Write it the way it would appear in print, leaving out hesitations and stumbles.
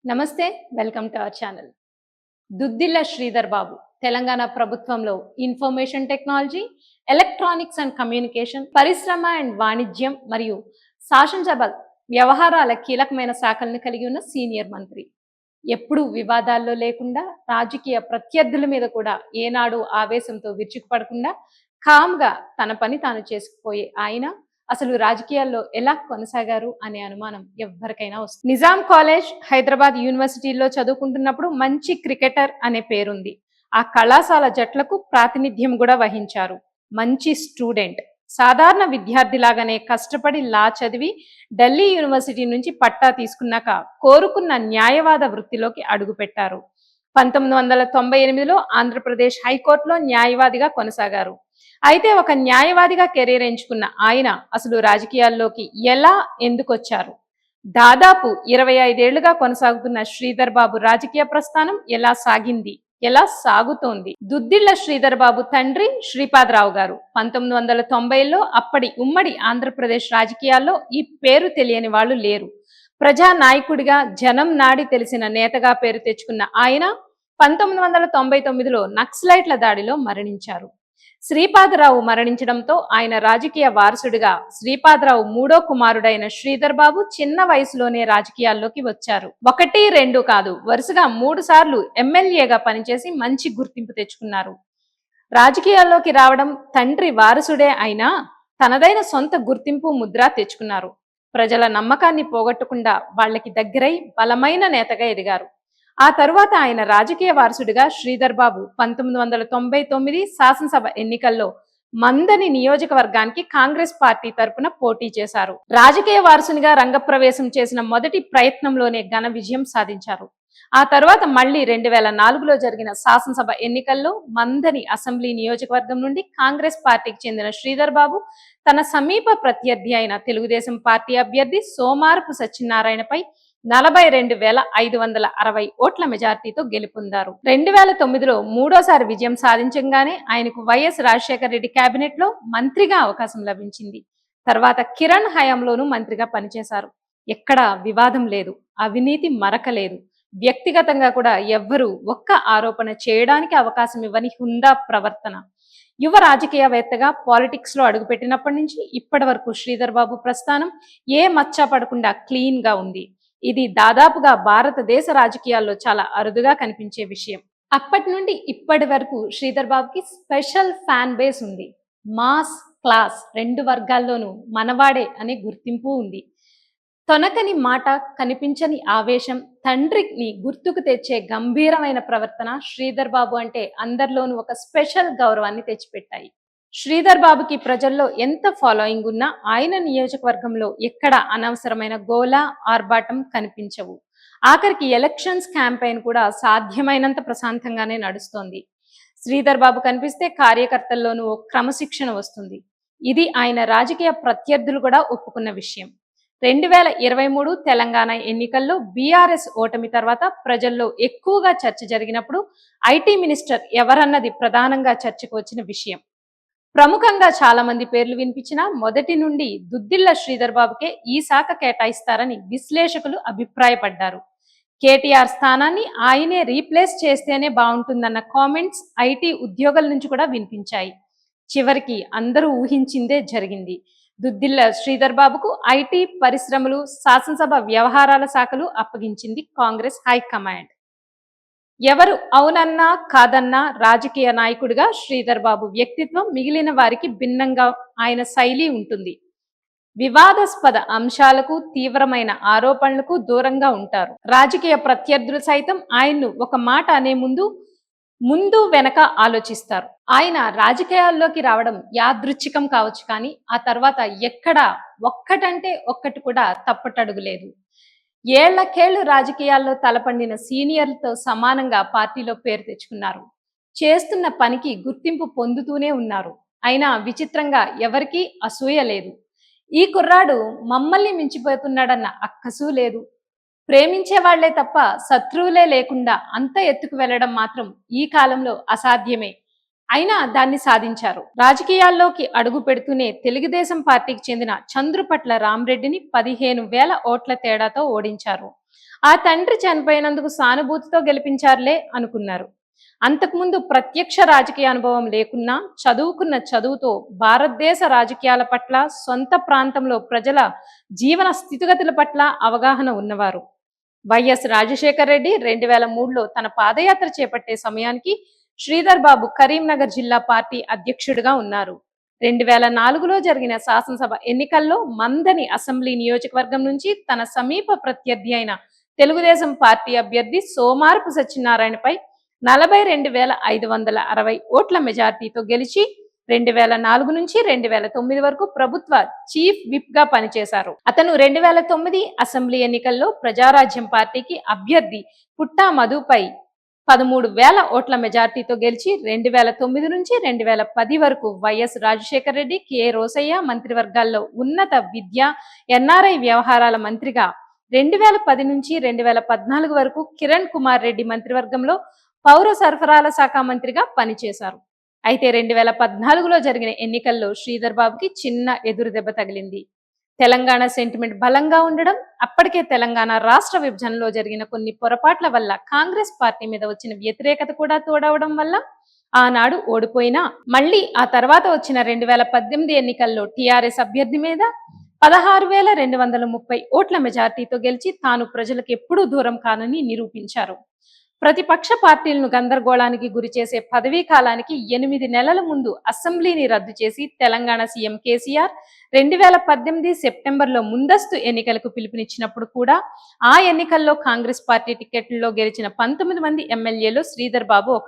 నమస్తే. Welcome to our channel. Duddilla Sridhar Babu Telangana ప్రభుత్వంలో information technology, electronics and communication, పరిశ్రమ అండ్ వాణిజ్యం మరియు శాసనసభ వ్యవహారాల కీలకమైన శాఖలను కలిగి ఉన్న సీనియర్ మంత్రి. ఎప్పుడూ వివాదాల్లో లేకుండా రాజకీయ ప్రత్యర్థుల మీద కూడా ఏనాడు ఆవేశంతో విరుచుకుపడకుండా కామ్గా తన పని తాను చేసుకుపోయే ఆయన అసలు రాజకీయాల్లో ఎలా కొనసాగారు అనే అనుమానం ఎవ్వరికైనా వస్తుంది. నిజాం కాలేజ్, హైదరాబాద్ యూనివర్సిటీలో చదువుకుంటున్నప్పుడు మంచి క్రికెటర్ అనే పేరుంది. ఆ కళాశాల జట్లకు ప్రాతినిధ్యం కూడా వహించారు. మంచి స్టూడెంట్, సాధారణ విద్యార్థిలాగానే కష్టపడి లా చదివి ఢిల్లీ యూనివర్సిటీ నుంచి పట్టా తీసుకున్నాక కోరుకున్న న్యాయవాద వృత్తిలోకి అడుగుపెట్టారు. 1998లో ఆంధ్రప్రదేశ్ హైకోర్టులో న్యాయవాదిగా కొనసాగారు. అయితే ఒక న్యాయవాదిగా కెరీర్ ఎంచుకున్న ఆయన అసలు రాజకీయాల్లోకి ఎలా ఎందుకొచ్చారు? దాదాపు 25 ఏళ్లుగా కొనసాగుతున్న శ్రీధర్ బాబు రాజకీయ ప్రస్థానం ఎలా సాగింది, ఎలా సాగుతోంది? దుద్దిళ్ల శ్రీధర్ బాబు తండ్రి శ్రీపాదరావు గారు 1990లో అప్పటి ఉమ్మడి ఆంధ్రప్రదేశ్ రాజకీయాల్లో ఈ పేరు తెలియని వాళ్ళు లేరు. ప్రజా నాయకుడిగా, జనం నాడి తెలిసిన నేతగా పేరు తెచ్చుకున్న ఆయన 1999లో నక్సలైట్ల దాడిలో మరణించారు. శ్రీపాదరావు మరణించడంతో ఆయన రాజకీయ వారసుడిగా శ్రీపాదరావు మూడో కుమారుడైన శ్రీధర్ బాబు చిన్న వయసులోనే రాజకీయాల్లోకి వచ్చారు. 1, 2 కాదు, వరుసగా 3 సార్లు ఎమ్మెల్యేగా పనిచేసి మంచి గుర్తింపు తెచ్చుకున్నారు. రాజకీయాల్లోకి రావడం తండ్రి వారసుడే అయినా తనదైన సొంత గుర్తింపు ముద్ర తెచ్చుకున్నారు. ప్రజల నమ్మకాన్ని పోగొట్టకుండా వాళ్ళకి దగ్గరై బలమైన నేతగా ఎదిగారు. ఆ తరువాత ఆయన రాజకీయ వారసుడిగా శ్రీధర్ బాబు 1999 శాసనసభ ఎన్నికల్లో మందని నియోజకవర్గానికి కాంగ్రెస్ పార్టీ తరపున పోటీ చేశారు. రాజకీయ వారసునిగా రంగప్రవేశం చేసిన మొదటి ప్రయత్నంలోనే ఘన విజయం సాధించారు. ఆ తర్వాత మళ్లీ 2004లో జరిగిన శాసనసభ ఎన్నికల్లో మందని అసెంబ్లీ నియోజకవర్గం నుండి కాంగ్రెస్ పార్టీకి చెందిన శ్రీధర్ బాబు తన సమీప ప్రత్యర్థి అయిన తెలుగుదేశం పార్టీ అభ్యర్థి సోమారపు సత్యనారాయణపై 42,560 ఓట్ల మెజార్టీతో గెలుపొందారు. 2009లో మూడోసారి విజయం సాధించగానే ఆయనకు వైఎస్ రాజశేఖర రెడ్డి కేబినెట్ లో మంత్రిగా అవకాశం లభించింది. తర్వాత కిరణ్ హయాంలోనూ మంత్రిగా పనిచేశారు. ఎక్కడా వివాదం లేదు, అవినీతి మరక లేదు. వ్యక్తిగతంగా కూడా ఎవ్వరూ ఒక్క ఆరోపణ చేయడానికి అవకాశం ఇవ్వని హుందా ప్రవర్తన. యువ రాజకీయవేత్తగా పాలిటిక్స్ లో అడుగుపెట్టినప్పటి నుంచి ఇప్పటి వరకు శ్రీధర్ బాబు ప్రస్థానం ఏ మచ్చ పడకుండా క్లీన్ గా ఉంది. ఇది దాదాపుగా భారతదేశ రాజకీయాల్లో చాలా అరుదుగా కనిపించే విషయం. అప్పటి నుండి ఇప్పటి వరకు శ్రీధర్ బాబుకి స్పెషల్ ఫ్యాన్ బేస్ ఉంది. మాస్, క్లాస్ 2 వర్గాల్లోనూ మనవాడే అనే గుర్తింపు ఉంది. తొనకని మాట, కనిపించని ఆవేశం, తండ్రిని గుర్తుకు తెచ్చే గంభీరమైన ప్రవర్తన శ్రీధర్ బాబు అంటే అందరిలోనూ ఒక స్పెషల్ గౌరవాన్ని తెచ్చిపెట్టాయి. శ్రీధర్ బాబుకి ప్రజల్లో ఎంత ఫాలోయింగ్ ఉన్నా ఆయన నియోజకవర్గంలో ఎక్కడ అనవసరమైన గోల, ఆర్భాటం కనిపించవు. ఆఖరికి ఎలక్షన్స్ క్యాంపెయిన్ కూడా సాధ్యమైనంత ప్రశాంతంగానే నడుస్తోంది. శ్రీధర్ బాబు కనిపిస్తే కార్యకర్తల్లోనూ ఓ క్రమశిక్షణ వస్తుంది. ఇది ఆయన రాజకీయ ప్రత్యర్థులు కూడా ఒప్పుకున్న విషయం. 2023 తెలంగాణ ఎన్నికల్లో బీఆర్ఎస్ ఓటమి తర్వాత ప్రజల్లో ఎక్కువగా చర్చ జరిగినప్పుడు ఐటీ మినిస్టర్ ఎవరన్నది ప్రధానంగా చర్చకు వచ్చిన విషయం. ప్రముఖంగా చాలా మంది పేర్లు వినిపించినా మొదటి నుండి దుద్దిళ్ల శ్రీధర్ బాబుకే ఈ శాఖ కేటాయిస్తారని విశ్లేషకులు అభిప్రాయపడ్డారు. కేటీఆర్ స్థానాన్ని ఆయనే రీప్లేస్ చేస్తేనే బాగుంటుందన్న కామెంట్స్ ఐటీ ఉద్యోగుల నుంచి కూడా వినిపించాయి. చివరికి అందరూ ఊహించిందే జరిగింది. దుద్దిళ్ల శ్రీధర్ బాబుకు ఐటీ, పరిశ్రమలు, శాసనసభ వ్యవహారాల శాఖలు అప్పగించింది కాంగ్రెస్ హైకమాండ్. ఎవరు అవునన్నా కాదన్నా రాజకీయ నాయకుడిగా శ్రీధర్ బాబు వ్యక్తిత్వం మిగిలిన వారికి భిన్నంగా ఆయన శైలి ఉంటుంది. వివాదాస్పద అంశాలకు, తీవ్రమైన ఆరోపణలకు దూరంగా ఉంటారు. రాజకీయ ప్రత్యర్థులు సైతం ఆయన్ను ఒక మాట అనే ముందు వెనక ఆలోచిస్తారు. ఆయన రాజకీయాల్లోకి రావడం యాదృచ్ఛికం కావచ్చు, కానీ ఆ తర్వాత ఎక్కడా ఒక్కటంటే ఒక్కటి కూడా తప్పటడుగులేదు. ఏళ్లకేళ్లు రాజకీయాల్లో తలపండిన సీనియర్లతో సమానంగా పార్టీలో పేరు తెచ్చుకున్నారు. చేస్తున్న పనికి గుర్తింపు పొందుతూనే ఉన్నారు. అయినా విచిత్రంగా ఎవరికీ అసూయ లేదు. ఈ కుర్రాడు మమ్మల్ని మించిపోతున్నాడన్న అక్కసు లేదు. ప్రేమించే వాళ్లే తప్ప శత్రువులే లేకుండా అంత ఎత్తుకు వెళ్లడం మాత్రం ఈ కాలంలో అసాధ్యమే. అయినా దాన్ని సాధించారు. రాజకీయాల్లోకి అడుగు పెడుతూనే తెలుగుదేశం పార్టీకి చెందిన చంద్రుపట్ల రామరెడ్డిని 15,000 ఓట్ల తేడాతో ఓడించారు. ఆ తండ్రి చనిపోయినందుకు సానుభూతితో గెలిపించారులే అనుకున్నారు. అంతకుముందు ప్రత్యక్ష రాజకీయ అనుభవం లేకున్నా చదువుకున్న చదువుతో భారతదేశ రాజకీయాల పట్ల, సొంత ప్రాంతంలో ప్రజల జీవన స్థితిగతుల పట్ల అవగాహన ఉన్నవారు. వైఎస్ రాజశేఖర రెడ్డి 2003లో తన పాదయాత్ర చేపట్టే సమయానికి శ్రీధర్ బాబు కరీంనగర్ జిల్లా పార్టీ అధ్యక్షుడిగా ఉన్నారు. 2004లో జరిగిన శాసనసభ ఎన్నికల్లో మందని అసెంబ్లీ నియోజకవర్గం నుంచి తన సమీప ప్రత్యర్థి అయిన తెలుగుదేశం పార్టీ అభ్యర్థి సోమారపు సత్యనారాయణపై 42,560 ఓట్ల మెజార్టీతో గెలిచి 2004 నుంచి 2009 వరకు ప్రభుత్వ చీఫ్ విప్ గా పనిచేశారు. అతను 2009 అసెంబ్లీ ఎన్నికల్లో ప్రజారాజ్యం పార్టీకి అభ్యర్థి పుట్టా మధుపై 13,000 ఓట్ల మెజార్టీతో గెలిచి 2009 నుంచి 2010 వరకు వైఎస్ రాజశేఖర రెడ్డి, కె రోసయ్య మంత్రివర్గాల్లో ఉన్నత విద్య, ఎన్ఆర్ఐ వ్యవహారాల మంత్రిగా, 2010 నుంచి 2014 వరకు కిరణ్ కుమార్ రెడ్డి మంత్రివర్గంలో పౌర సరఫరాల శాఖ మంత్రిగా పనిచేశారు. అయితే 2014లో జరిగిన ఎన్నికల్లో శ్రీధర్ బాబుకి చిన్న ఎదురు దెబ్బ తగిలింది. తెలంగాణ సెంటిమెంట్ బలంగా ఉండడం, అప్పటికే తెలంగాణ రాష్ట్ర విభజనలో జరిగిన కొన్ని పొరపాట్ల వల్ల కాంగ్రెస్ పార్టీ మీద వచ్చిన వ్యతిరేకత కూడా తోడవడం వల్ల ఆనాడు ఓడిపోయినా మళ్ళీ ఆ తర్వాత వచ్చిన 2018 ఎన్నికల్లో టీఆర్ఎస్ అభ్యర్థి మీద 16,230 ఓట్ల మెజార్టీతో గెలిచి తాను ప్రజలకు ఎప్పుడూ దూరం కానని నిరూపించారు. ప్రతిపక్ష పార్టీలను గందరగోళానికి గురిచేసే పదవీ కాలానికి 8 నెలల ముందు అసెంబ్లీని రద్దు చేసి తెలంగాణ సీఎం కేసీఆర్ 2018 సెప్టెంబర్లో ముందస్తు ఎన్నికలకు పిలుపునిచ్చినప్పుడు కూడా ఆ ఎన్నికల్లో కాంగ్రెస్ పార్టీ టికెట్లలో గెలిచిన 19 మంది ఎమ్మెల్యేలు శ్రీధర్ బాబు ఒకరు.